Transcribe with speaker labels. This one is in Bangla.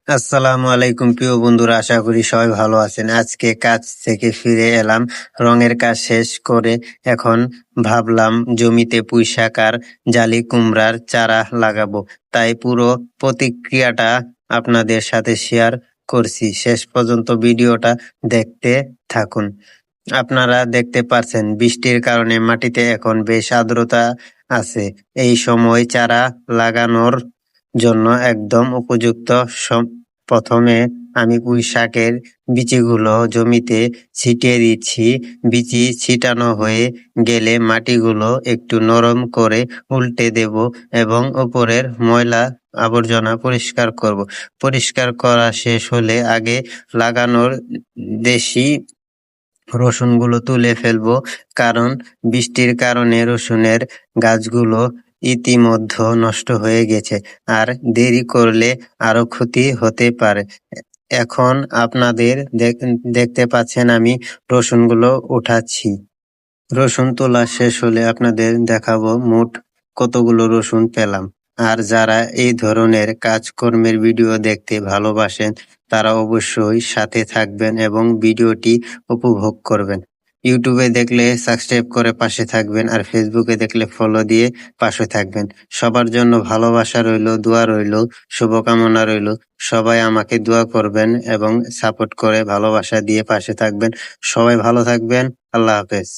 Speaker 1: আসসালামু আলাইকুম প্রিয় বন্ধুরা, আশা করি সবাই ভালো আছেন। আজকে কাজ থেকে ফিরে এলাম, রঙের কাজ শেষ করে এখন ভাবলাম জমিতে পুঁইশাক আর জালি কুমড়ার চারা লাগাবো। তাই পুরো প্রতিক্রিয়াটা আপনাদের সাথে শেয়ার করছি, শেষ পর্যন্ত ভিডিওটা দেখতে থাকুন। আপনারা দেখতে পাচ্ছেন বৃষ্টির কারণে মাটিতে এখন বেশ আর্দ্রতা আছে। এই সময় চারা লাগানোর জন্য একদম উপযুক্ত। প্রথমে আমি পুঁই শাকের বীজগুলো জমিতে ছিটিয়ে দিচ্ছি। বীজ ছিটানো হয়ে গেলে মাটিগুলো একটু নরম করে উল্টে দেব এবং উপরের ময়লা আবর্জনা পরিষ্কার করব। পরিষ্কার করা শেষ হলে আগে লাগানোর দেশি রসুনগুলো তুলে ফেলবো, কারণ বৃষ্টির কারণে রসুনের গাছগুলো ইতিমধ্যে নষ্ট হয়ে গেছে, আর দেরি করলে আরো ক্ষতি হতে পারে। এখন আপনাদের দেখতে পাচ্ছেন আমি রসুনগুলো উঠাচ্ছি। রসুন তোলা শেষ হলে আপনাদের দেখাবো মোট কতগুলো রসুন পেলাম। আর যারা এই ধরনের কাজকর্মের ভিডিও দেখতে ভালোবাসেন তারা অবশ্যই সাথে থাকবেন এবং ভিডিওটি উপভোগ করবেন। ইউটিউবে দেখলে সাবস্ক্রাইব করে পাশে থাকবেন, আর ফেসবুকে দেখলে ফলো দিয়ে পাশে থাকবেন। সবার জন্য ভালোবাসা রইল, দোয়া রইল, শুভকামনা রইল। সবাই আমাকে দোয়া করবেন এবং সাপোর্ট করে ভালোবাসা দিয়ে পাশে থাকবেন। সবাই ভালো থাকবেন। আল্লাহ হাফেজ।